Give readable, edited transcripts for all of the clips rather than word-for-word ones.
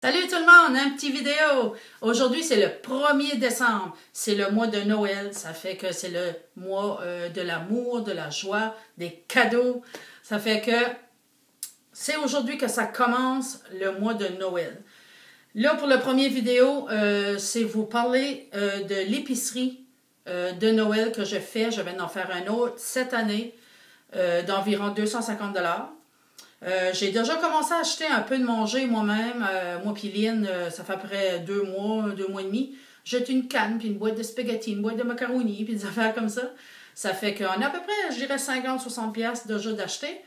Salut tout le monde, un petit vidéo. Aujourd'hui, c'est le 1er décembre. C'est le mois de Noël. Ça fait que c'est le mois de l'amour, de la joie, des cadeaux. Ça fait que c'est aujourd'hui que ça commence le mois de Noël. Là, pour le premier vidéo, c'est vous parler de l'épicerie de Noël que je fais. Je vais en faire un autre cette année d'environ 250 $. J'ai déjà commencé à acheter un peu de manger moi-même. Moi puis Lynn, ça fait à peu près 2 mois et demi. J'ai une canne, puis une boîte de spaghetti, une boîte de macaroni, puis des affaires comme ça. Ça fait qu'on a à peu près, je dirais, 50-60$ déjà d'acheter.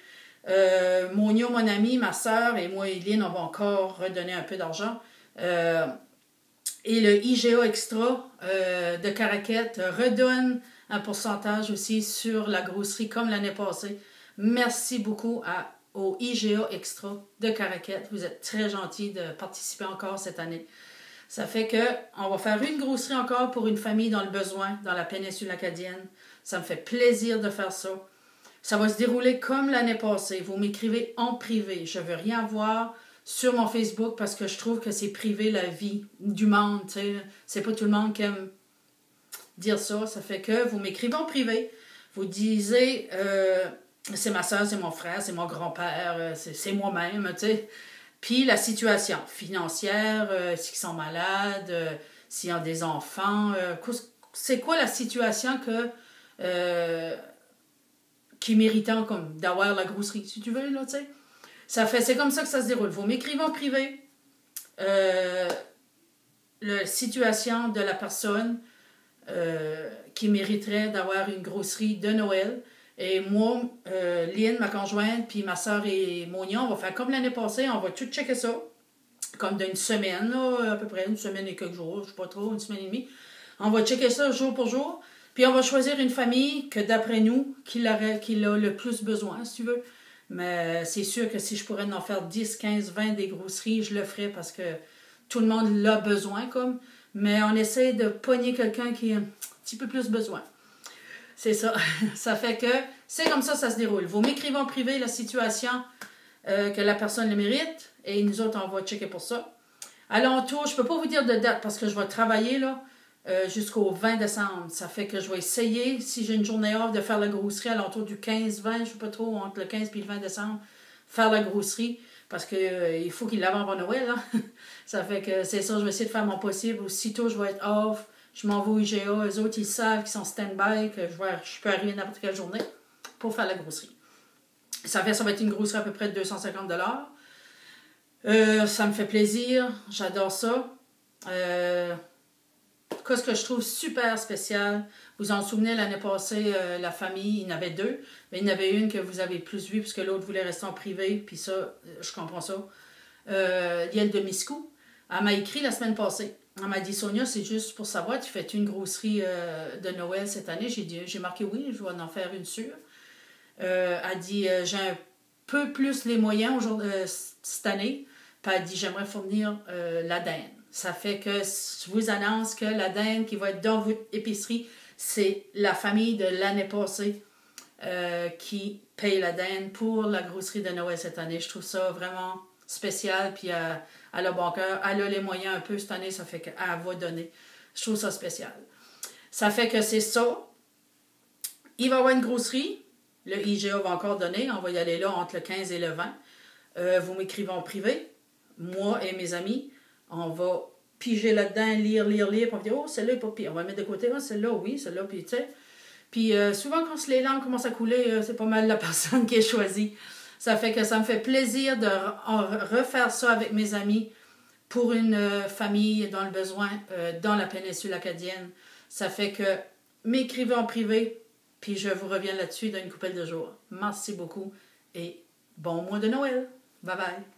Mon ami, ma soeur et moi et Lynn, on va encore redonner un peu d'argent. Et le IGA Extra de Caraquette redonne un pourcentage aussi sur la grosserie comme l'année passée. Merci beaucoup au IGA Extra de Caraquette. Vous êtes très gentils de participer encore cette année. Ça fait qu'on va faire une grosserie encore pour une famille dans le besoin, dans la péninsule acadienne. Ça me fait plaisir de faire ça. Ça va se dérouler comme l'année passée. Vous m'écrivez en privé. Je ne veux rien voir sur mon Facebook parce que je trouve que c'est privé la vie du monde. C'est pas tout le monde qui aime dire ça. Ça fait que vous m'écrivez en privé. Vous disiez... c'est ma soeur, c'est mon frère, c'est mon grand-père, c'est moi-même, tu sais. Puis la situation financière, s'ils sont malades, s'ils ont des enfants, c'est quoi la situation qui méritant comme d'avoir la grosserie, si tu veux, là, tu sais. C'est comme ça que ça se déroule. Vous m'écrivez en privé la situation de la personne qui mériterait d'avoir une grosserie de Noël. Et moi, Lynn, ma conjointe, puis ma soeur et Monia, on va faire comme l'année passée, on va tout checker ça, comme d'une semaine, là, à peu près une semaine et quelques jours, je ne sais pas trop, une semaine et demie. On va checker ça jour pour jour, puis on va choisir une famille que d'après nous, qui a le plus besoin, si tu veux. Mais c'est sûr que si je pourrais en faire 10, 15, 20 des grosseries, je le ferais parce que tout le monde l'a besoin, comme. Mais on essaie de pogner quelqu'un qui a un petit peu plus besoin. C'est ça. Ça fait que c'est comme ça se déroule. Vous m'écrivez en privé la situation que la personne le mérite et nous autres, on va checker pour ça. Alentour, je ne peux pas vous dire de date parce que je vais travailler là jusqu'au 20 décembre. Ça fait que je vais essayer, si j'ai une journée off, de faire la grosserie alentour du 15-20, je ne sais pas trop, entre le 15 et le 20 décembre, faire la grosserie parce que il faut qu'il l'avance avant Noël. Hein? Ça fait que c'est ça, je vais essayer de faire mon possible. Aussitôt, je vais être off. Je m'en vais au IGA, eux autres, ils savent qu'ils sont stand-by, que je peux arriver n'importe quelle journée pour faire la grosserie. Ça va être une grosserie à peu près de 250 $. Ça me fait plaisir, j'adore ça. Ce que je trouve super spécial, vous en souvenez, l'année passée, la famille, il y en avait 2, mais il y en avait une que vous avez plus vue, puisque l'autre voulait rester en privé, puis ça, je comprends ça. Liel de Miscou, elle m'a écrit la semaine passée. Elle m'a dit, Sonia, c'est juste pour savoir, tu fais une grosserie de Noël cette année? J'ai marqué oui, je vais en faire une sûre. Elle dit, j'ai un peu plus les moyens cette année. Puis elle dit, j'aimerais fournir la dinde. Ça fait que je vous annonce que la dinde qui va être dans votre épicerie, c'est la famille de l'année passée qui paye la dinde pour la grosserie de Noël cette année. Je trouve ça vraiment spécial, puis elle a bon cœur, elle a les moyens un peu cette année, ça fait qu'elle va donner. Je trouve ça spécial. Ça fait que c'est ça. Il va y avoir une grosserie, le IGA va encore donner, on va y aller là entre le 15 et le 20. Vous m'écrivez en privé, moi et mes amis, on va piger là-dedans, lire, puis on va dire, oh, celle-là est pas pire, on va mettre de côté, oh, celle-là, oui, celle-là, puis tu sais. Puis souvent, quand les larmes commencent à couler, c'est pas mal la personne qui est choisie. Ça fait que ça me fait plaisir de refaire ça avec mes amis pour une famille dans le besoin dans la péninsule acadienne. Ça fait que m'écrivez en privé, puis je vous reviens là-dessus dans une couple de jours. Merci beaucoup et bon mois de Noël. Bye bye.